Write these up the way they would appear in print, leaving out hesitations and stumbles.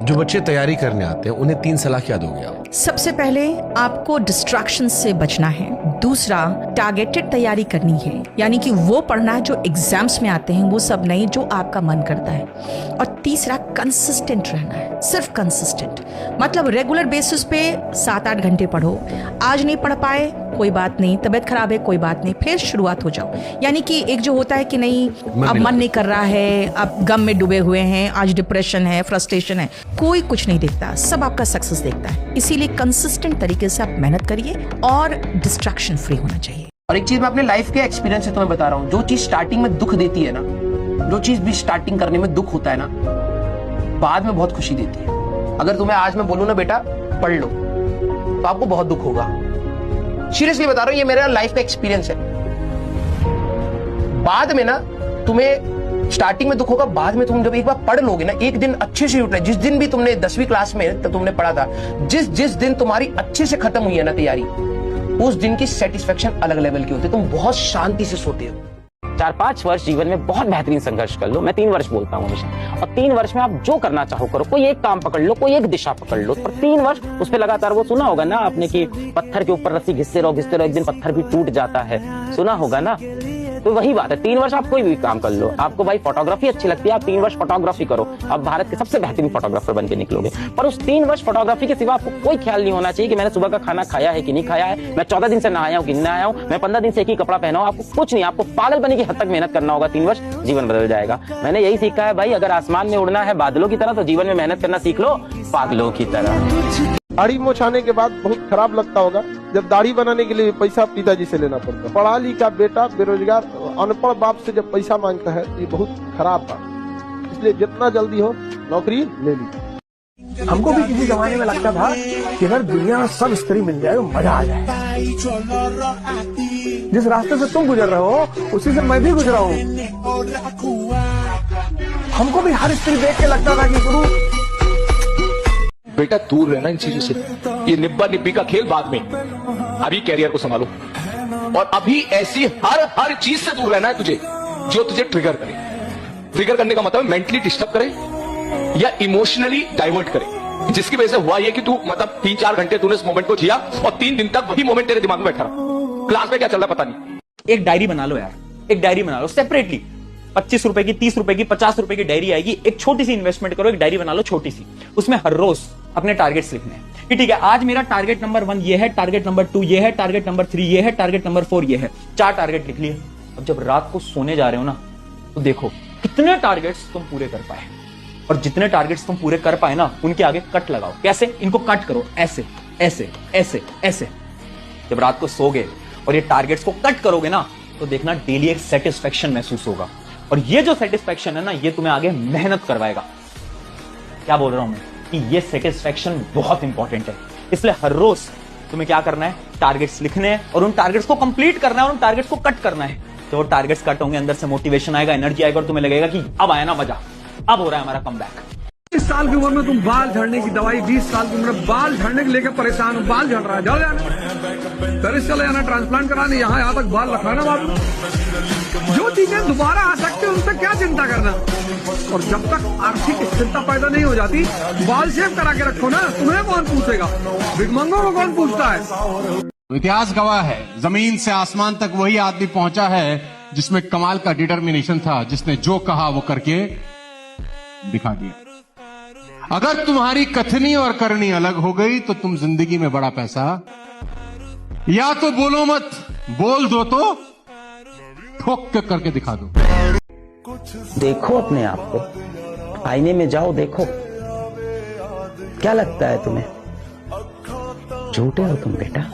जो बच्चे तैयारी करने आते हैं उन्हें 3 सलाह क्या दोगे आप? सबसे पहले आपको डिस्ट्रैक्शन से बचना है। दूसरा, टारगेटेड तैयारी करनी है, यानी कि वो पढ़ना है जो एग्जाम्स में आते हैं, वो सब नहीं जो आपका मन करता है। और तीसरा, कंसिस्टेंट रहना है, सिर्फ कंसिस्टेंट, मतलब रेगुलर बेसिस पे 7-8 घंटे पढ़ो। आज नहीं पढ़ पाए कोई बात नहीं, तबीयत खराब है कोई बात नहीं, फिर शुरुआत हो जाओ। यानी कि एक जो होता है कि नहीं अब मन नहीं कर रहा है, अब गम में डूबे हुए हैं, आज डिप्रेशन है, फ्रस्ट्रेशन है, कोई कुछ नहीं देखता, सब आपका सक्सेस देखता है। इसीलिए कंसिस्टेंट तरीके से आप मेहनत करिए और डिस्ट्रैक्शन फ्री होना चाहिए। और एक चीज मैं अपने लाइफ के एक्सपीरियंस से तुम्हें बता रहा हूँ, जो चीज स्टार्टिंग में दुख देती है ना, जो चीज भी स्टार्टिंग करने में दुख होता है ना, बाद में बहुत खुशी देती है। अगर तुम्हें आज मैं बोलूँ ना बेटा पढ़ लो, तो आपको बहुत दुख होगा। सीरियसली बता रहा हूँ, ये मेरा लाइफ का एक्सपीरियंस है। बाद में ना तुम्हें स्टार्टिंग में दुख होगा, बाद में तुम जब एक बार पढ़ लोगे ना, एक दिन अच्छे से उठना, जिस दिन भी तुमने 10वीं क्लास में तो तुमने पढ़ा था, जिस दिन तुम्हारी अच्छे से खत्म हुई है ना तैयारी, उस दिन की सेटिस्फेक्शन अलग लेवल की होती है। तुम बहुत शांति से सोते हो। 4-5 वर्ष जीवन में बहुत बेहतरीन संघर्ष कर लो। मैं 3 वर्ष बोलता हूँ हमेशा, और 3 वर्ष में आप जो करना चाहो करो। कोई एक काम पकड़ लो, कोई एक दिशा पकड़ लो, पर 3 वर्ष उस पर लगातार, वो सुना होगा ना आपने कि पत्थर के ऊपर रस्सी घिसते रहो, एक दिन पत्थर भी टूट जाता है, सुना होगा ना। तो वही बात है, 3 वर्ष आप कोई भी काम कर लो। आपको भाई फोटोग्राफी अच्छी लगती है, आप 3 वर्ष फोटोग्राफी करो, आप भारत के सबसे बेहतरीन फोटोग्राफर बन के निकलोगे। पर उस 3 वर्ष फोटोग्राफी के सिवा आपको कोई ख्याल नहीं होना चाहिए कि मैंने सुबह का खाना खाया है कि नहीं खाया है, मैं 14 दिन से नहाया हूं कि नहीं नहाया हूं, मैं 15 दिन से एक ही कपड़ा पहना हूं। आपको कुछ नहीं, आपको पागल बने की हद तक मेहनत करना होगा। 3 वर्ष जीवन बदल जाएगा। मैंने यही सीखा है भाई, अगर आसमान में उड़ना है बादलों की तरह, तो जीवन में मेहनत करना सीख लो पागलों की तरह। दाढ़ी मोछाने के बाद बहुत खराब लगता होगा जब दाढ़ी बनाने के लिए पैसा पिताजी से लेना पड़ता है। पढ़ा लिखा बेटा बेरोजगार अनपढ़ बाप से जब पैसा मांगता है, ये बहुत खराब बात। इसलिए जितना जल्दी हो नौकरी ले लीजिए। हमको भी किसी जमाने में लगता था कि अगर दुनिया में सब स्त्री मिल जाए तो मजा आ जाए। जिस रास्ते से तुम गुजर रहे हो उसी से मैं भी गुजरा हूँ। हमको भी हर स्त्री देख के लगता था कि गुरु बेटा दूर रहना इन चीजों से, ये निब्बा निब्बी का खेल बाद में, अभी कैरियर को संभालो। और अभी ऐसी हर चीज से दूर रहना है तुझे जो तुझे ट्रिगर करे। ट्रिगर करने का मतलब मेंटली डिस्टर्ब करे या इमोशनली डाइवर्ट करे, जिसकी वजह से हुआ ये कि तू मतलब 3-4 घंटे तूने इस मोमेंट को जिया और 3 दिन तक वही मोमेंट तेरे दिमाग में बैठा रहा। क्लास में क्या चल रहा पता नहीं। एक डायरी बना लो यार, एक डायरी बना लो सेपरेटली। 25 रुपए की, 30 रुपए की, 50 रुपए की डायरी आएगी। एक छोटी सी इन्वेस्टमेंट करो, एक डायरी बना लो छोटी सी, उसमें हर रोज अपने टारगेट्स लिखने हैं कि ठीक है आज मेरा टारगेट नंबर 1 ये है, टारगेट नंबर 2 ये है, टारगेट नंबर 3 ये है, टारगेट नंबर 4 ये है। 4 टारगेट लिख लिए। अब जब रात को सोने जा रहे हो ना, तो देखो कितने टारगेट्स तुम पूरे कर पाए, और जितने टारगेट्स तुम पूरे कर पाए ना, उनके आगे कट लगाओ। कैसे? इनको कट करो, ऐसे ऐसे ऐसे ऐसे। जब रात को सोगे और ये टारगेट्स को कट करोगे ना, तो देखना डेली एक सेटिस्फेक्शन महसूस होगा, और ये जो सेटिस्फेक्शन है ना, ये तुम्हें आगे मेहनत करवाएगा। क्या बोल रहा हूं मैं कि ये सेटिस्फेक्शन बहुत इंपॉर्टेंट है। इसलिए हर रोज तुम्हें क्या करना है, टारगेट्स लिखने हैं और उन टारगेट्स को कंप्लीट करना है और उन टारगेट्स को कट करना है। तो वो टारगेट्स कट होंगे, अंदर से मोटिवेशन आएगा, एनर्जी आएगा, और तुम्हें लगेगा कि अब आया ना मजा, अब हो रहा है हमारा कमबैक। 20 साल की उम्र में तुम बाल झड़ने की दवाई, 20 साल की उम्र में बाल झड़ने के लेकर परेशान हो, बाल झड़ रहा है, झड़ जाना, पेरिस चले जाना, ट्रांसप्लांट कराने, यहाँ तक बाल रखाना बाबू। जो चीजें दोबारा आ सकती है उनसे क्या चिंता करना। और जब तक आर्थिक स्थिरता पैदा नहीं हो जाती, बाल शेव करा के रखो ना, तुम्हें कौन पूछेगा, भिखमंगों को कौन पूछता है। इतिहास गवाह है, जमीन से आसमान तक वही आदमी पहुंचा है जिसमें कमाल का डिटर्मिनेशन था, जिसने जो कहा वो करके दिखा दिया। अगर तुम्हारी कथनी और करनी अलग हो गई तो तुम जिंदगी में बड़ा पैसा, या तो बोलो मत, बोल दो तो ठोक के करके दिखा दो। देखो अपने आप को, आईने में जाओ, देखो क्या लगता है तुम्हें? झूठे हो तुम बेटा।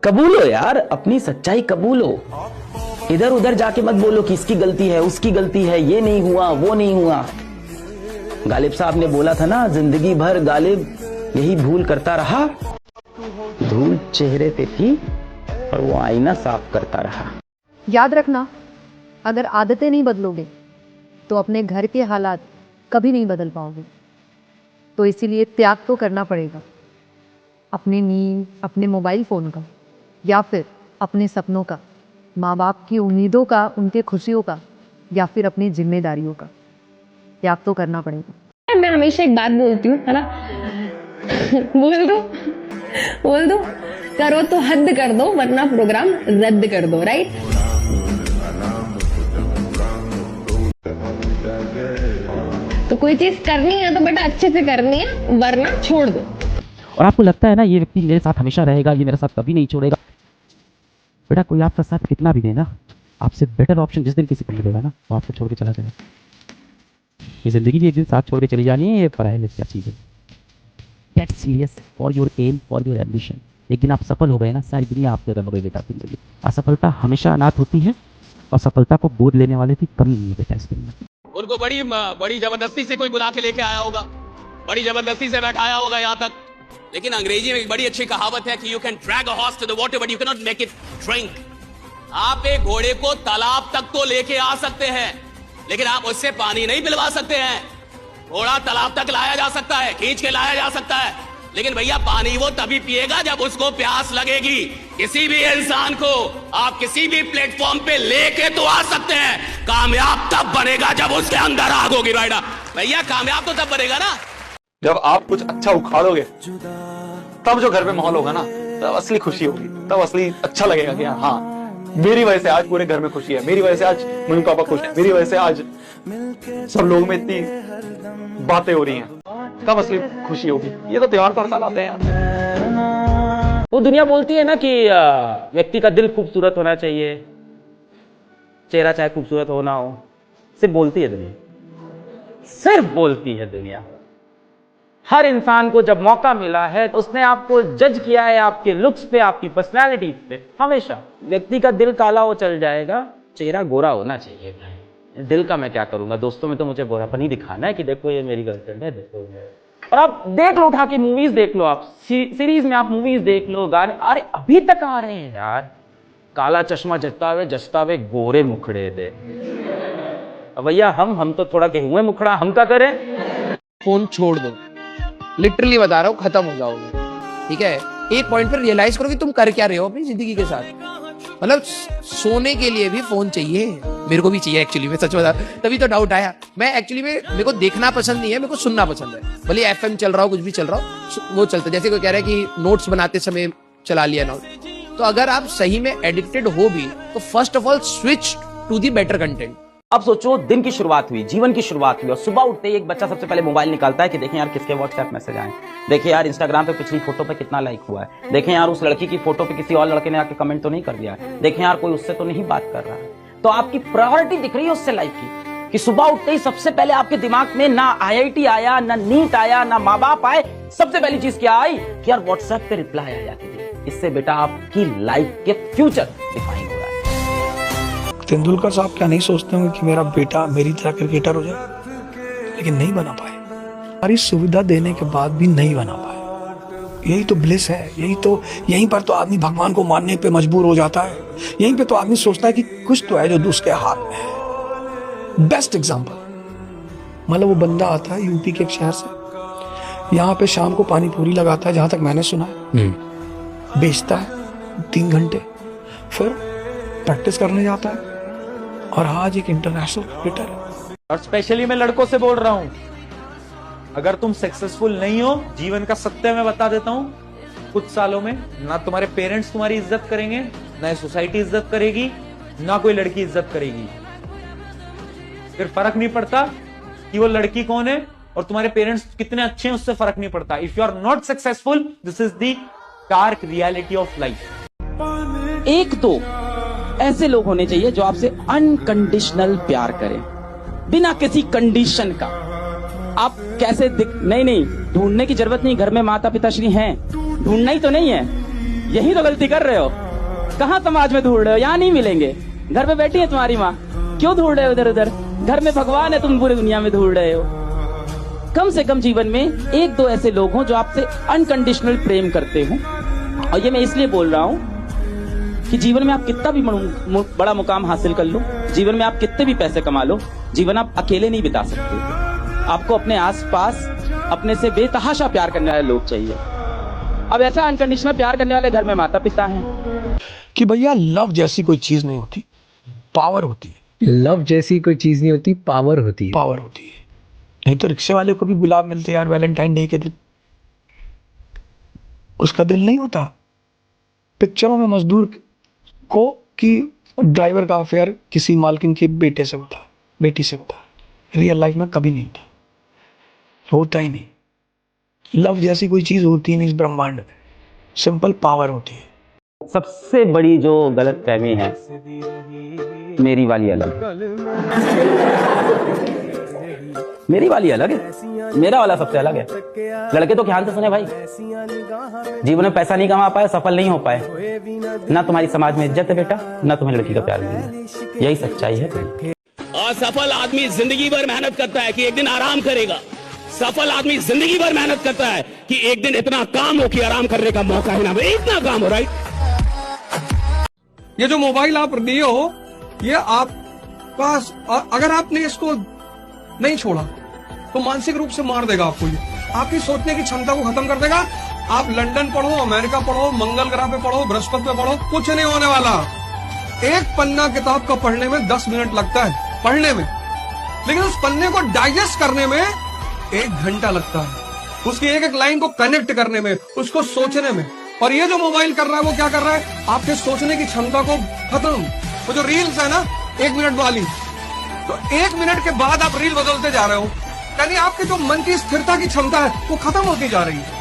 कबूलो यार, अपनी सच्चाई कबूलो। इधर उधर जाके मत बोलो कि इसकी गलती है, उसकी गलती है, ये नहीं हुआ, वो नहीं हुआ। गालिब साहब ने बोला था ना, जिंदगी भर गालिब यही भूल करता रहा, धूल चेहरे पे थी और वो आईना साफ करता रहा। याद रखना, अगर आदतें नहीं बदलोगे तो अपने घर के हालात कभी नहीं बदल पाओगे। तो इसीलिए त्याग तो करना पड़ेगा, अपनी नींद, अपने मोबाइल फ़ोन का, या फिर अपने सपनों का, माँ बाप की उम्मीदों का, उनके खुशियों का, या फिर अपनी जिम्मेदारियों का। त्याग तो करना पड़ेगा। मैं हमेशा एक बात बोलती हूँ, है ना, बोल दो, करो तो हद कर दो वरना प्रोग्राम रद्द कर दो, राइट? तो कोई चीज करनी है तो बेटा अच्छे से करनी है, वरना छोड़ दो। और आपको लगता है ना ये व्यक्ति मेरे साथ हमेशा रहेगा, ये मेरे साथ कभी नहीं छोड़ेगा, बेटा कोई आपका साथ कितना भी देना, आपसे बेटर ऑप्शन जिस दिन किसी को मिलेगा ना वो आपको छोड़ के चला जाएगा। ये जिंदगी भी एक दिन साथ छोड़ के चली जानी है, ये पढ़ाई में क्या चीज़ है। Get serious for your am, for your ambition. एक दिन आप सफल हो गए ना, सारी दुनिया आपके रन हो गई बेटा जिंदगी। असफलता हमेशा अनाथ होती है और सफलता को गोद लेने वाले की कमी नहीं है बेटा इस दुनिया में। उनको बड़ी जबरदस्ती से कोई बुला के लेके आया होगा, बड़ी जबरदस्ती से बैठाया होगा यहाँ तक। लेकिन अंग्रेजी में एक बड़ी अच्छी कहावत है कि you can drag a horse to the water but you can not make it drink. आप एक घोड़े को तालाब तक तो लेके आ सकते हैं, लेकिन आप उससे पानी नहीं पिलवा सकते हैं। घोड़ा तालाब तक लाया जा सकता है, खींच के लाया जा सकता है, लेकिन भैया पानी वो तभी पिएगा जब उसको प्यास लगेगी। किसी भी इंसान को आप किसी भी प्लेटफॉर्म पे लेके तो आ सकते हैं, कामयाब तब बनेगा जब उसके अंदर आग होगी। बेटा भैया कामयाब तो तब बनेगा ना जब आप कुछ अच्छा उखाड़ोगे, तब जो घर में माहौल होगा ना, तब असली खुशी होगी, तब असली अच्छा लगेगा कि हाँ मेरी वजह से आज पूरे घर में खुशी है, मेरी वजह से आज मम्मी पापा खुश हैं, मेरी वजह से आज सब लोग में इतनी बातें हो रही हैं, तब असली खुशी होगी। ये तो त्योहार पर साल आते हैं यार। वो दुनिया बोलती है ना कि व्यक्ति का दिल खूबसूरत होना चाहिए, चेहरा चाहे खूबसूरत हो ना हो, सिर्फ बोलती है दुनिया, सिर्फ बोलती है दुनिया। हर इंसान को जब मौका मिला है तो उसने आपको जज किया है आपके लुक्स पे, आपकी पर्सनालिटी पे। हमेशा व्यक्ति का दिल काला हो चल जाएगा, चेहरा गोरा होना चाहिए। दिल का मैं क्या करूंगा, दोस्तों में तो मुझे गोरापन ही दिखाना है कि देखो ये मेरी गर्लफ्रेंड है, देखो। और आप देख लो, उठा के मूवीज देख लो, आप सीरीज में आप मूवीज देख लो, गाने अरे अभी तक आ रहे हैं यार। काला चश्मा जचता हुए गोरे मुखड़े दे। भैया हम तो थोड़ा गेहुए मुखड़ा, हम क्या करें। फोन छोड़ दो, लिटरली बता रहा हूँ, खत्म हो जाओगे। ठीक है, एक पॉइंट पर रियलाइज करो कि तुम कर क्या रहे हो अपनी जिंदगी के साथ। मतलब सोने के लिए भी फोन चाहिए, मेरे को भी चाहिए एक्चुअली में, सच बता, तभी तो डाउट आया। मैं एक्चुअली में मेरे को देखना पसंद नहीं है, मेरे को सुनना पसंद है। भले एफएम चल रहा हो, कुछ भी चल रहा हो, वो चलता है। जैसे कोई कह रहा है कि नोट्स बनाते समय चला लिया नोट, तो अगर आप सही में एडिक्टेड हो भी तो first of all switch to the better content. अब सोचो दिन की शुरुआत हुई, जीवन की शुरुआत हुई, और सुबह उठते ही एक बच्चा सबसे पहले मोबाइल निकालता है कि देखें यार किसके व्हाट्सएप मैसेज आए, देखें यार इंस्टाग्राम पे पिछली फोटो पे कितना लाइक हुआ है, देखें यार उस लड़की की फोटो पे किसी और लड़के ने आके कमेंट तो नहीं कर दिया है, देखें यार कोई उससे तो नहीं बात कर रहा है। तो आपकी प्रायोरिटी दिख रही है उससे लाइक की, कि सुबह उठते ही सबसे पहले आपके दिमाग में ना IIT आया, ना नीट आया, ना माँ बाप आए, सबसे पहली चीज क्या आई कि यार व्हाट्सएप पे रिप्लाई आ जाती है। इससे बेटा आपकी लाइफ के फ्यूचर डिफाइन हो रहा है। तेंदुलकर साहब क्या नहीं सोचते होंगे कि मेरा बेटा मेरी तरह क्रिकेटर हो जाए, लेकिन नहीं बना पाए। सारी सुविधा देने के बाद भी नहीं बना पाए। यही तो ब्लिस है, यहीं पर तो आदमी भगवान को मानने पे मजबूर हो जाता है। यहीं पे तो आदमी सोचता है कि कुछ तो है जो उसके हाथ में है। बेस्ट एग्जांपल, मतलब वो बंदा आता है यूपी के एक शहर से, यहाँ पे शाम को पानी पूरी लगाता है, जहां तक मैंने सुना है, बेचता है 3 घंटे, फिर प्रैक्टिस करने जाता है, और आज एक इंटरनेशनल क्रिकेटर है। और स्पेशली मैं लड़कों से बोल रहा हूं, अगर तुम सक्सेसफुल नहीं हो, जीवन का सत्य मैं बता देता हूं, कुछ सालों में ना तुम्हारे पेरेंट्स तुम्हारी इज्जत करेंगे, ना सोसाइटी इज्जत करेगी, ना कोई लड़की इज्जत करेगी। फिर फर्क नहीं पड़ता कि वो लड़की कौन है और तुम्हारे पेरेंट्स कितने अच्छे हैं, उससे फर्क नहीं पड़ता। If you are not successful, this is the dark reality of life. एक तो ऐसे लोग होने चाहिए जो आपसे अनकंडीशनल प्यार करें, बिना किसी कंडीशन का। आप कैसे नहीं ढूंढने की जरूरत नहीं, घर में माता पिता श्री हैं, ढूंढना ही तो नहीं है, यही तो गलती कर रहे हो। कहां समाज में ढूंढ रहे हो, यहाँ नहीं मिलेंगे। घर पे बैठी है तुम्हारी माँ, क्यों ढूंढ रहे हो इधर उधर? घर में भगवान है, तुम पूरी दुनिया में ढूंढ रहे हो। कम से कम जीवन में 1-2 ऐसे लोग हों जो आपसे अनकंडीशनल प्रेम करते हो। और ये मैं इसलिए बोल रहा हूं कि जीवन में आप कितना भी बड़ा मुकाम हासिल कर लो, जीवन में आप कितने भी पैसे कमा लो, जीवन आप अकेले नहीं बिता सकते। आपको अपने आसपास अपने से बेतहाशा प्यार करने वाले लोग चाहिए। अब ऐसा अनकंडीशनल प्यार करने वाले घर में माता पिता हैं कि भैया लव जैसी कोई चीज नहीं होती, पावर होती है। लव जैसी कोई चीज नहीं होती, पावर होती है। पावर होती है। नहीं तो रिक्शे वाले को भी गुलाब मिलते यार वैलेंटाइन डे के दिन, उसका दिल नहीं होता। पिक्चरों में मजदूर को कि ड्राइवर का अफेयर किसी मालकिन के बेटे से होता, बेटी से होता, रियल लाइफ में कभी नहीं होता ही नहीं। लव जैसी कोई चीज होती नहीं इस ब्रह्मांड में, सिंपल पावर होती है। सबसे बड़ी जो गलत फहमी है, मेरी वाली अलग है, मेरी वाली अलग है, मेरा वाला सबसे अलग है। लड़के तो ध्यान से सुने भाई, जीवन में पैसा नहीं कमा पाए, सफल नहीं हो पाए, ना तुम्हारी समाज में इज्जत है बेटा, ना तुम्हें लड़की का प्यार मिलेगा, यही सच्चाई है। और सफल आदमी जिंदगी भर मेहनत करता है कि एक दिन आराम करेगा। सफल आदमी जिंदगी भर मेहनत करता है कि एक दिन इतना काम हो कि आराम करने का मौका ही ना मिले, इतना काम हो। राइट, ये जो मोबाइल आप दिए हो, ये आपका, अगर आपने इसको नहीं छोड़ा तो मानसिक रूप से मार देगा आपको। ये आपकी सोचने की क्षमता को खत्म कर देगा। आप लंदन पढ़ो, अमेरिका पढ़ो, मंगल ग्रह पे पढ़ो, बृहस्पति पे पढ़ो, कुछ नहीं होने वाला। एक पन्ना किताब का पढ़ने में 10 मिनट लगता है पढ़ने में, लेकिन उस पन्ने को डाइजेस्ट करने में 1 घंटा लगता है, उसकी एक एक लाइन को कनेक्ट करने में, उसको सोचने में। और ये जो मोबाइल कर रहा है वो क्या कर रहा है, आपके सोचने की क्षमता को खत्म। वो जो रील्स है ना 1 मिनट वाली, तो 1 मिनट के बाद आप रील बदलते जा रहे हो, यानी आपके जो मन की स्थिरता की क्षमता है वो खत्म होती जा रही है।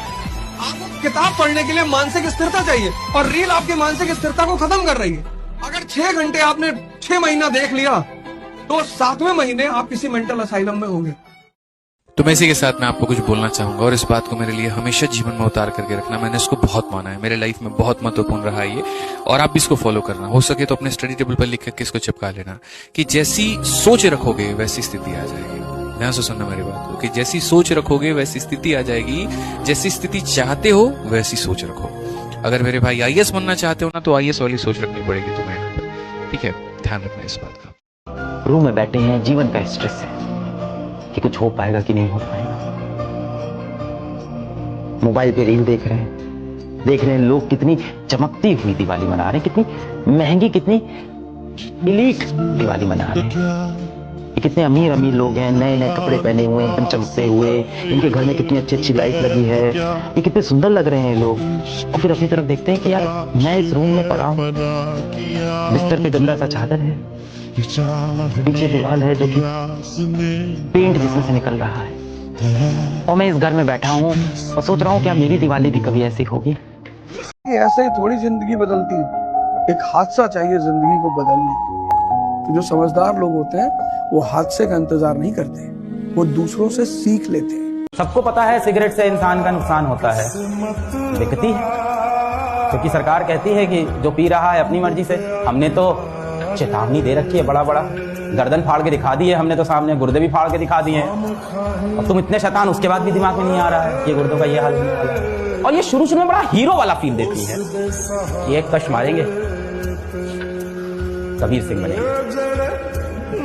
आपको किताब पढ़ने के लिए मानसिक स्थिरता चाहिए और रील आपकी मानसिक स्थिरता को खत्म कर रही है। अगर 6 घंटे आपने 6 महीना देख लिया तो 7वें महीने आप किसी मेंटल असाइलम में होंगे। तो मैं इसी के साथ मैं आपको कुछ बोलना चाहूंगा, और इस बात को मेरे लिए हमेशा जीवन में उतार करके रखना। मैंने इसको बहुत माना है, मेरे लाइफ में बहुत महत्वपूर्ण रहा है ये, और आप भी इसको फॉलो करना। हो सके तो अपने स्टडी टेबल पर लिख करके इसको चिपका लेना कि जैसी सोच रखोगे वैसी स्थिति आ जाएगी। ध्यान से सुनना मेरी बात को, कि जैसी सोच रखोगे वैसी स्थिति आ जाएगी, जैसी स्थिति चाहते हो वैसी सोच रखो। अगर मेरे भाई IAS बनना चाहते हो ना, तो IAS वाली सोच रखनी पड़ेगी तुम्हें, ठीक है? ध्यान रखना इस बात का। रूम में बैठे हैं, जीवन का स्ट्रेस है कि कुछ हो पाएगा कि नहीं हो पाएगा। मोबाइल पे रील देख रहे हैं लोग कितनी चमकती हुई दिवाली मना रहे हैं, कितनी महंगी, कितनी इलीट दिवाली मना रहे हैं। ये कितने अमीर लोग हैं, नए नए कपड़े पहने हुए हैं, चमकते हुए, इनके घर में कितनी अच्छी अच्छी लाइट लगी है, ये कितने सुंदर लग रहे हैं लोग। और फिर अपनी तरफ देखते हैं कि यार मैं इस रूम में पड़ा हूँ, बिस्तर पे गंदा सा चादर है, पीछे दीवार है जो कि पेंट जिसमें से निकल रहा है, और मैं इस घर में बैठा हूँ और सोच रहा हूँ क्या मेरी दिवाली भी कभी ऐसी होगी। ऐसे ही थोड़ी जिंदगी बदलती है, एक हादसा चाहिए जिंदगी को बदलने। तो जो समझदार लोग होते हैं वो हादसे का इंतजार नहीं करते, वो दूसरों से सीख लेते हैं। सबको पता है सिगरेट से इंसान का नुकसान होता है, दिखती है, क्योंकि सरकार कहती है कि जो पी रहा है अपनी मर्जी से। हमने तो चेतावनी दे रखी है, बड़ा गर्दन फाड़ के दिखा दी है हमने तो, सामने गुर्दे भी फाड़ के दिखा दिए हैं। और तुम इतने शैतान, उसके बाद भी दिमाग में नहीं आ रहा है कि गुर्दों का ये हाल होने वाला है। और ये शुरू में बड़ा हीरो वाला फील देती है, ये एक कश मारेंगे कबीर सिंह बनेंगे,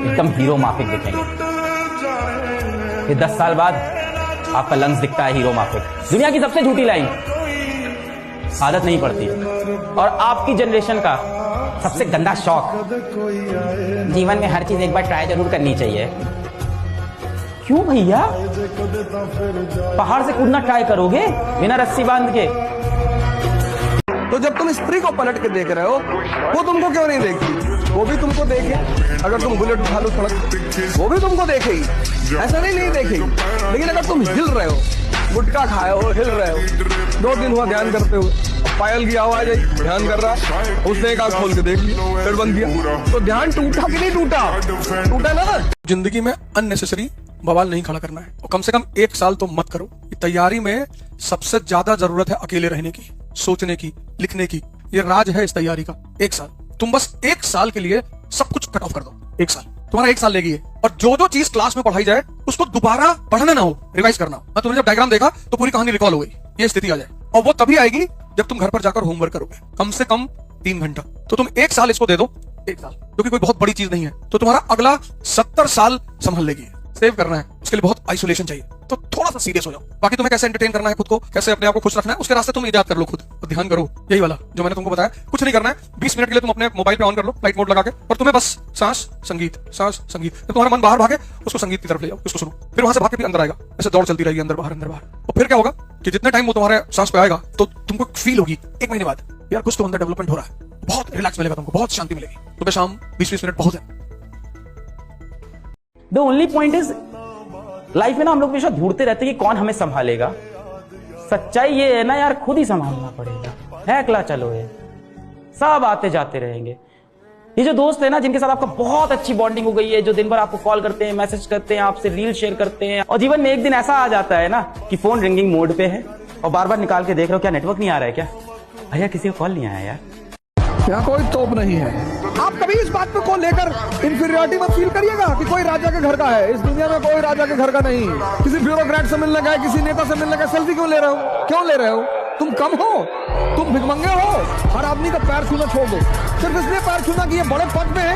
एकदम हीरो माफिक दिखेंगे। फिर 10 साल बाद आपका लंग्स दिखता है हीरो माफिक। दुनिया की सबसे झूठी लाइन, आदत नहीं पड़ती। और आपकी जनरेशन का सबसे गंदा शौक, जीवन में हर चीज एक बार ट्राई जरूर करनी चाहिए। क्यों भैया, पहाड़ से कूदना ट्राई करोगे बिना रस्सी बांध के? तो जब तुम स्त्री को पलट के देख रहे हो, वो तुमको क्यों नहीं देखती? वो भी तुमको देखे। अगर तुम बुलेट उठा लो सड़क, वो भी तुमको देखेगी, ऐसा नहीं देखेगी। लेकिन अगर तुम हिल रहे हो, गुटखा खाए हो, हिल रहे हो, 2 दिन हुआ ध्यान करते हुए, पायल की आवाज आई, ध्यान कर रहा है, उसने एक आंख खोल के देख लिया, फिर बंद किया, तो ध्यान टूटा कि नहीं टूटा? टूटा ना। जिंदगी में अननेसेसरी बवाल नहीं खड़ा करना है, और कम से कम 1 साल तो मत करो। तैयारी में सबसे ज्यादा जरूरत है अकेले रहने की, सोचने की, लिखने की। ये राज है इस तैयारी का। 1 साल तुम बस 1 साल के लिए सब कुछ कट ऑफ कर दो। 1 साल तुम्हारा 1 साल लेगी है, और जो चीज क्लास में पढ़ाई जाए उसको दोबारा पढ़ना ना हो, रिवाइज करना। तुमने जब डायग्राम देखा तो पूरी कहानी रिकॉल हो गई, ये स्थिति आ जाए। और वो तभी आएगी जब तुम घर पर जाकर होमवर्क करोगे, कम से कम 3 घंटा। तो तुम 1 साल इसको दे दो, 1 साल, जो कि कोई बहुत बड़ी चीज नहीं है, तो तुम्हारा अगला 70 साल संभाल लेगी। सेव करना है उसके लिए बहुत आइसोलेशन चाहिए, तो थोड़ा सा सीरियस हो जाओ। बाकी तुम्हें कैसे एंटरटेन करना है खुद को, कैसे अपने आप को खुश रखना है, उसके रास्ते तुम इजाद कर लो खुद, और ध्यान करो यही वाला जो मैंने तुमको बताया। कुछ नहीं करना है, 20 मिनट के लिए तुम अपने मोबाइल पे ऑन कर लो फ्लाइट मोड लगा के, और तुम्हें बस सांस संगीत, सांस संगीत। जब तुम्हारा मन बाहर भागे उसको संगीत की तरफ ले जाओ, उसको सुनो, फिर वहां से भाग के भी अंदर आएगा, ऐसे दौड़ चलती रहेगी अंदर बाहर अंदर बाहर। और फिर क्या होगा कि जितने टाइम वो तुम्हारे सांस पे आएगा तो तुमको फील होगी 1 महीने बाद यार कुछ तो अंदर डेवलपमेंट हो रहा है, बहुत रिलैक्स मिलेगा तुमको, बहुत शांति मिलेगी। सुबह शाम 20-20 मिनट बहुत है। The only point is life में ना हम लोग हमेशा ढूंढते रहते हैं कि कौन हमें संभालेगा। सच्चाई ये है ना यार, खुद ही संभालना पड़ेगा। है अकेला चलो ये सब आते जाते रहेंगे। ये जो दोस्त है ना जिनके साथ आपका बहुत अच्छी बॉन्डिंग हो गई है, जो दिन भर आपको कॉल करते हैं, मैसेज करते हैं, आपसे रील शेयर करते हैं, और जीवन में एक दिन ऐसा आ जाता है ना कि फोन रिंगिंग मोड पे है और बार बार निकाल के देख रहे हो क्या नेटवर्क नहीं आ रहा है क्या, भैया किसी को कॉल नहीं आया यार। यहाँ कोई तोप नहीं है। आप कभी इस बात को लेकर इंफीरियरिटी मत फील करिएगा कि कोई राजा के घर का है। इस दुनिया में कोई राजा के घर का नहीं। किसी ब्यूरोक्रेट से मिलने गए, किसी नेता से मिलने गए, सेल्फी क्यों ले रहे हो, क्यों ले रहे हो? तुम कम हो, तुम भिखमंगे हो। हर आदमी का पैर छूना छोड़ दो, सिर्फ इसलिए पैर छूना कि ये बड़े पद में है,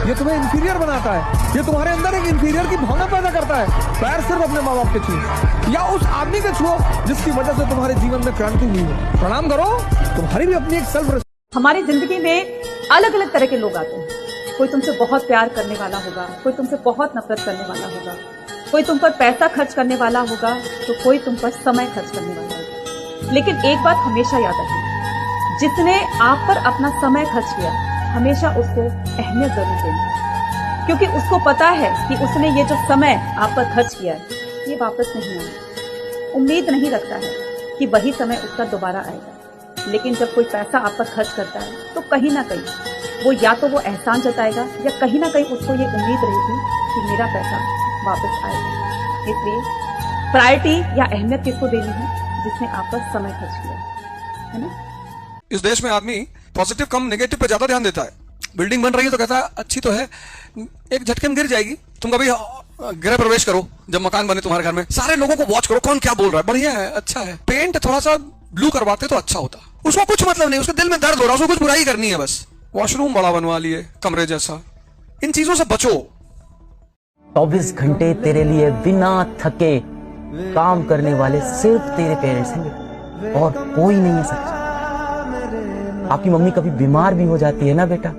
ये तुम्हें इंफीरियर बनाता है, ये तुम्हारे अंदर एक इंफीरियर की भावना पैदा करता है। पैर सिर्फ अपने माँ बाप के छुओ या उस आदमी के छुओ जिसकी वजह से तुम्हारे जीवन में क्रांति हुई हो। प्रणाम करो, तुम्हारी भी अपनी एक सेल्फ। हमारी जिंदगी में अलग अलग तरह के लोग आते हैं। कोई तुमसे बहुत प्यार करने वाला होगा, कोई तुमसे बहुत नफरत करने वाला होगा, कोई तुम पर पैसा खर्च करने वाला होगा, तो कोई तुम पर समय खर्च करने वाला होगा। लेकिन एक बात हमेशा याद रखना, जिसने आप पर अपना समय खर्च किया हमेशा उसको अहमियत जरूर देनी, क्योंकि उसको पता है कि उसने ये जो समय आप पर खर्च किया है ये वापस नहीं आएगा। उम्मीद नहीं रखता है कि वही समय उसका दोबारा आएगा। लेकिन जब कोई पैसा आप पर खर्च करता है तो कहीं ना कहीं वो या तो वो एहसान जताएगा या कहीं ना कहीं उसको ये उम्मीद रहेगी कि मेरा पैसा वापस आएगा। इसलिए प्रायोरिटी या अहमियत किसको देनी है? जिसने आप पर समय खर्च किया है ना। इस देश में आदमी पॉजिटिव कम नेगेटिव पे ज्यादा ध्यान देता है। बिल्डिंग बन रही है तो कहता है अच्छी तो है, एक झटके में गिर जाएगी। तुम कभी गृह प्रवेश करो, जब मकान बने तुम्हारे घर में, सारे लोगों को वॉच करो कौन क्या बोल रहा है, बढ़िया है, अच्छा है। पेंट थोड़ा सा ब्लू करवाते तो अच्छा होता। उसको कुछ मतलब नहीं, उसके दिल में दर्द हो रहा है, उसको कुछ बुराई करनी है बस। वॉशरूम बड़ा बनवा लिए कमरे जैसा, इन चीजों से बचो। 24 घंटे तेरे लिए बिना थके काम करने वाले सिर्फ तेरे पेरेंट्स हैं और कोई नहीं है सच्चा। आपकी मम्मी कभी बीमार भी हो जाती है ना बेटा,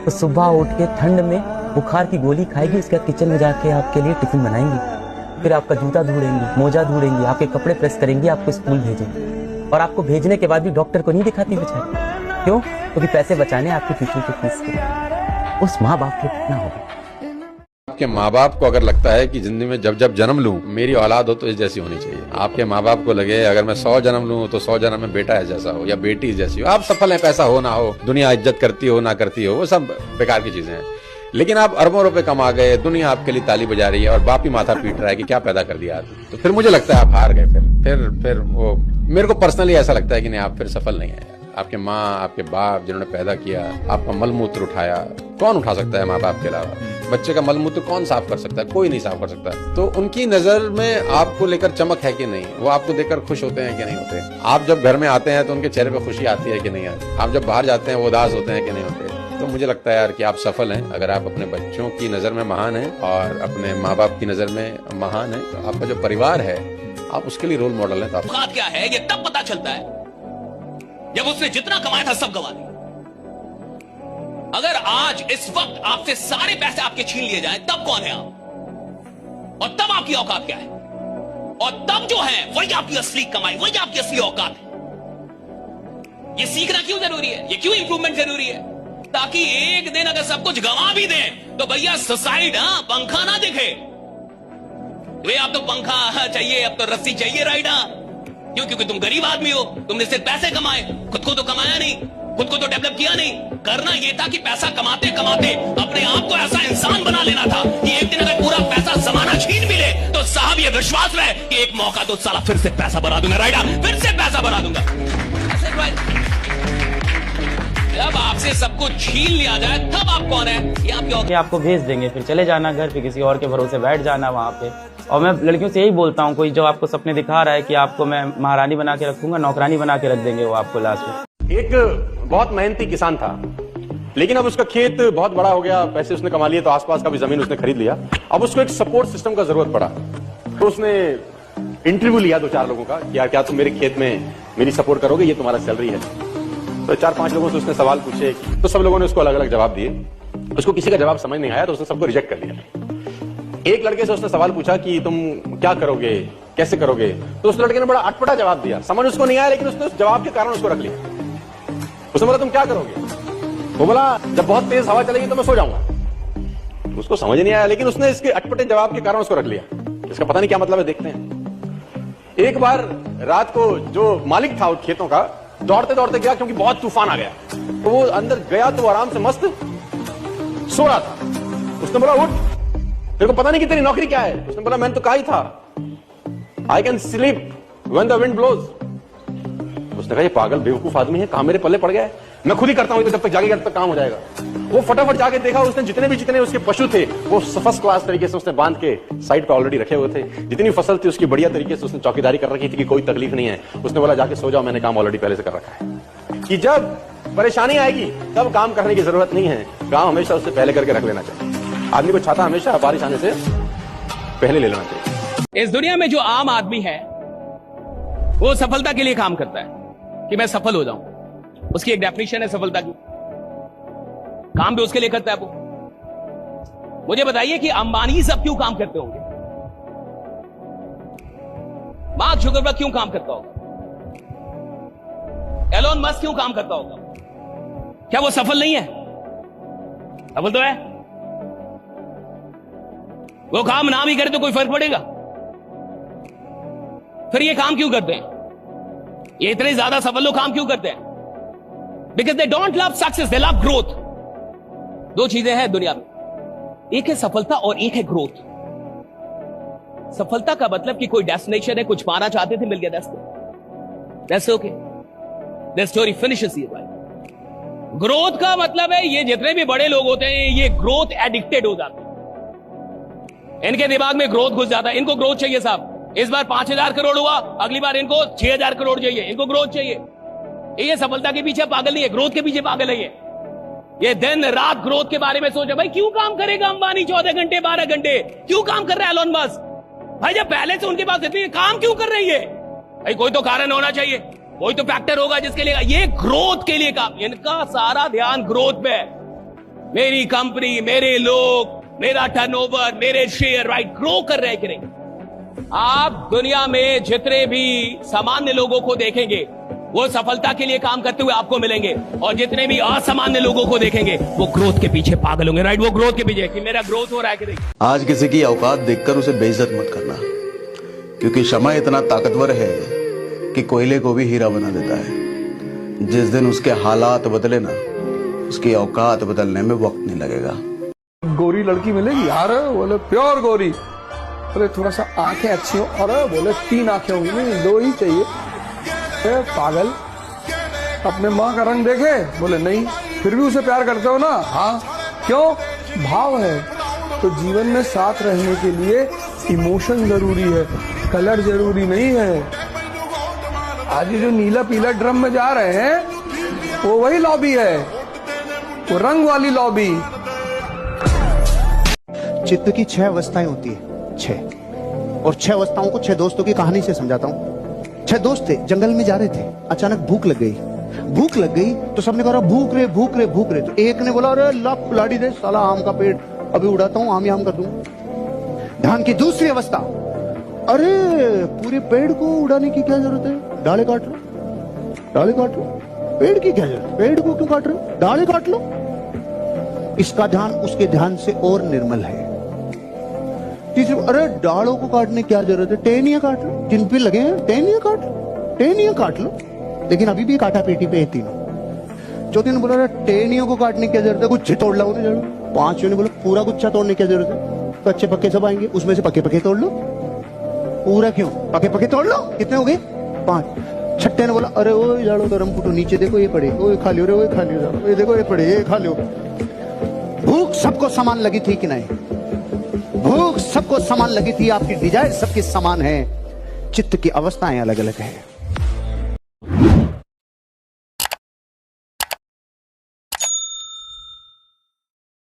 तो सुबह उठ के ठंड में बुखार की गोली खाएगी, उसके बाद किचन में जाके आपके लिए टिफिन बनाएंगी, फिर आपका जूता ढूंढेंगी, मोजा ढूंढेंगी, आपके कपड़े प्रेस करेंगी, आपको स्कूल भेजेंगी। और आपको भेजने के बाद भी डॉक्टर को नहीं दिखाती बेचारी, क्यों? क्योंकि पैसे बचाने आपकी ट्यूशन की फीस के। उस माँ बाप के कितना होगा। आपके माँ बाप को अगर लगता है कि जिंदगी में जब जब जन्म लूं मेरी औलाद हो तो इस जैसी होनी चाहिए, आपके माँ बाप को लगे अगर मैं 100 जन्म लूं तो 100 जन्म में बेटा जैसा हो या बेटी जैसी हो। आप सफल हैं, पैसा हो ना हो, दुनिया इज्जत करती हो ना करती हो, वो सब बेकार की चीजें हैं। लेकिन आप अरबों रुपए कमा गए, दुनिया आपके लिए ताली बजा रही है और बाप ही माथा पीट रहा है कि क्या पैदा कर दिया आपने, तो फिर मुझे लगता है आप हार गए। फिर वो मेरे को पर्सनली ऐसा लगता है कि नहीं, आप फिर सफल नहीं है। आपके माँ आपके बाप जिन्होंने पैदा किया, आपका मलमूत्र उठाया, कौन उठा सकता है माँ बाप के अलावा? बच्चे का मलमूत्र कौन साफ कर सकता है? कोई नहीं साफ कर सकता। तो उनकी नजर में आपको लेकर चमक है कि नहीं, वो आपको देखकर खुश होते हैं कि नहीं होते? आप जब घर में आते हैं तो उनके चेहरे पे खुशी आती है कि नहीं आती? आप जब बाहर जाते हैं वो उदास होते हैं कि नहीं होते? तो मुझे लगता है यार कि आप सफल हैं अगर आप अपने बच्चों की नजर में महान हैं और अपने माँ बाप की नजर में महान हैं। तो आपका जो परिवार है आप उसके लिए रोल मॉडल हैं। तो औकात क्या है ये तब पता चलता है जब उसने जितना कमाया था सब गवा दिया। अगर आज इस वक्त आपसे सारे पैसे आपके छीन लिए जाएं तब कौन है आप? और तब आपकी औकात क्या है? और तब जो है वही आपकी असली कमाई, वही आपकी असली औकात है। ये सीखना क्यों जरूरी है? ये क्यों इंप्रूवमेंट जरूरी है? ताकि एक दिन अगर सब कुछ गंवा भी दें तो भैया सुसाइड पंखा ना दिखे। वे आप तो पंखा चाहिए, अब तो रस्सी चाहिए राइड। क्यों? क्योंकि तुम गरीब आदमी हो, तुमने सिर्फ पैसे कमाए, खुद को तो कमाया नहीं, खुद को तो डेवलप किया नहीं। करना यह था कि पैसा कमाते कमाते अपने आप को ऐसा इंसान बना लेना था कि एक दिन अगर पूरा पैसा जमाना छीन भी ले तो साहब ये विश्वास रहे कि एक मौका तो साला फिर से पैसा बना दूंगा राइडा, फिर से पैसा बना दूंगा। जब आपसे सब कुछ छीन लिया जाए तब आप कौन है? ये आपको भेज देंगे, फिर चले जाना घर पे, किसी और के भरोसे बैठ जाना वहां पे। और मैं लड़कियों से यही बोलता हूँ, कोई जो आपको सपने दिखा रहा है कि आपको मैं महारानी बना के रखूंगा, नौकरानी बना के रख देंगे वो आपको लास्ट में। एक बहुत मेहनती किसान था, लेकिन अब उसका खेत बहुत बड़ा हो गया, पैसे उसने कमा लिए, तो आसपास का भी जमीन उसने खरीद लिया। अब उसको एक सपोर्ट सिस्टम का जरूरत पड़ा, तो उसने इंटरव्यू लिया 2-4 लोगों का कि यार क्या तुम मेरे खेत में मेरी सपोर्ट करोगे, ये तुम्हारा सैलरी है। तो 4-5 लोगों से उसने सवाल पूछे, तो सब लोगों ने उसको अलग अलग जवाब दिए। उसको किसी का जवाब समझ नहीं आया, तो उसने सबको रिजेक्ट कर दिया। एक लड़के से उसने सवाल पूछा कि तुम क्या करोगे, कैसे करोगे, तो उस लड़के ने बड़ा अटपटा जवाब दिया, समझ उसको नहीं आया, लेकिन उसने उस जवाब के कारण उसको रख लिया। उसने बोला तुम क्या करोगे, वो बोला जब बहुत तेज हवा चलेगी तो मैं सो जाऊंगा। उसको समझ नहीं आया, लेकिन उसने इसके अटपटे जवाब के कारण उसको रख लिया। इसका पता नहीं क्या मतलब है, देखते हैं। एक बार रात को जो मालिक था उन खेतों का दौड़ते दौड़ते गया, क्योंकि बहुत तूफान आ गया, तो वो अंदर गया तो आराम से मस्त सो रहा था। उसने बोला उठ, तेरे को पता नहीं कि तेरी नौकरी क्या है। उसने बोला मैंने तो कहा ही था I can sleep when the wind blows. उसने कहा ये पागल बेवकूफ आदमी है, कहां मेरे पल्ले पड़ गया है, मैं खुद ही करता हूं, तो जब तक जागेगा तब तक काम हो जाएगा। वो फटाफट जाके देखा, उसने जितने उसके पशु थे वो फर्स्ट क्लास तरीके से उसने बांध के साइड पे ऑलरेडी रखे हुए थे। जितनी फसल थी उसकी बढ़िया तरीके से उसने चौकीदारी कर रखी थी कि कोई तकलीफ नहीं है। उसने बोला जाके सो जाओ, मैंने काम ऑलरेडी पहले से कर रखा है। कि जब परेशानी आएगी तब काम करने की जरूरत नहीं है, काम हमेशा उससे पहले करके रख लेना चाहिए। आदमी को छाता हमेशा बारिश आने से पहले ले लेना चाहिए। इस दुनिया में जो आम आदमी है वो सफलता के लिए काम करता है कि मैं सफल हो जाऊं, उसकी एक डेफिनेशन है सफलता की, काम भी उसके लिए करता है वो। मुझे बताइए कि अंबानी सब क्यों काम करते होंगे, मार्क जुकरबर्ग क्यों काम करता होगा, एलोन मस्क क्यों काम करता होगा? क्या वो सफल नहीं है? सफल तो है। वो काम ना भी करे तो कोई फर्क पड़ेगा? फिर ये काम क्यों करते हैं? ये इतने ज्यादा सफल लोग काम क्यों करते हैं? Because they don't love success, they love growth. दो चीजें हैं दुनिया में, एक है सफलता और एक है ग्रोथ। सफलता का मतलब कि कोई डेस्टिनेशन है, कुछ पाना चाहते थे, मिल गया, that's okay, the story finishes here. Growth का मतलब है ये जितने भी बड़े लोग होते हैं ये ग्रोथ एडिक्टेड हो जाते हैं, इनके दिमाग में ग्रोथ घुस जाता है। इनको ग्रोथ चाहिए साहब, इस बार 5,000 करोड़ हुआ, अगली बार इनको 6,000 करोड़ चाहिए, इनको ग्रोथ चाहिए। ये सफलता के पीछे पागल नहीं है, ग्रोथ के पीछे पागल है। ये दिन रात ग्रोथ के बारे में सोचे। भाई क्यों काम करेगा अंबानी 14 घंटे 12 घंटे, क्यों काम कर रहा है एलोन मस्क? भाई जब पहले से उनके पास इतनी काम क्यों कर रही है? भाई कोई तो कारण होना चाहिए, कोई तो फैक्टर होगा जिसके लिए ये ग्रोथ के लिए काम। इनका सारा ध्यान ग्रोथ पे है। मेरी कंपनी, मेरे लोग, मेरा टर्नओवर, मेरे शेयर राइट ग्रो कर रहे हैं कि नहीं? आप दुनिया में जितने भी सामान्य लोगों को देखेंगे वो सफलता के लिए काम करते हुए आपको मिलेंगे, और जितने भी असामान्य लोगों को देखेंगे वो ग्रोथ के पीछे पागल होंगे, राइट? वो ग्रोथ के पीछे कि मेरा ग्रोथ हो रहा है कि नहीं। आज किसी की औकात देखकर उसे बेइज्जत मत करना, क्योंकि समय इतना ताकतवर है कि कोयले को भी हीरा बना देता है। जिस दिन उसके हालात बदले ना, उसकी औकात बदलने में वक्त नहीं लगेगा। गोरी लड़की मिलेगी यार, बोले प्योर गोरी, बोले थोड़ा सा आंखें अच्छी हो, और बोले 3 आंखें होंगी, नहीं 2 ही चाहिए। पागल, अपने माँ का रंग देखे? बोले नहीं, फिर भी उसे प्यार करते हो ना? हाँ, क्यों? भाव है। तो जीवन में साथ रहने के लिए इमोशन जरूरी है, कलर जरूरी नहीं है। आज ये जो नीला पीला ड्रम में जा रहे हैं वो वही लॉबी है, वो रंग वाली लॉबी। चित्त की 6 अवस्थाएं होती है, 6, और 6 अवस्थाओं को 6 दोस्तों की कहानी से समझाता हूँ। 6 दोस्त थे, जंगल में जा रहे थे, अचानक भूख लग गई तो सबने कहा भूख रे। तो एक ने बोला अरे ला फुलाड़ी दे साला, आम का पेड़ अभी उड़ाता हूँ, आम ही आम कर दूंगा। ध्यान की दूसरी अवस्था, अरे पूरे पेड़ को उड़ाने की क्या जरूरत है, डाले काट लो, पेड़ की क्या जरूरत, पेड़ को क्यों काट रहे हो, डाले काट लो। इसका ध्यान उसके ध्यान से और निर्मल है। तीसरी, अरे डालों को काटने क्या जरूरत है, टहनियां काट लो, जिन पे लगे हैं टहनियां काट लो। लेकिन अभी भी काटा पेटी पे है तीनों। चौथे ने बोला टहनियों को काटने की क्या जरूरत है, गुच्छे तोड़ लो उन्हें जरूर। 5वें ने बोला पूरा गुच्छा तोड़ने की जरूरत है, कच्चे पक्के सब आएंगे, उसमें से पक्के तोड़ लो। पूरा क्यों, पक्के तोड़ लो। कितने हो गए? 5। 6ठे ने बोला अरे ओ जाड़ो गरम फुटो, नीचे देखो ये पड़े, ओ खा लियो रे, ओ खा लियो, ये देखो ये पड़े, ये खा लियो। भूख सबको समान लगी थी कि नहीं? भूख सबको समान लगी थी, आपकी डिजायर सबकी समान है, चित्त की अवस्थाएं अलग अलग है।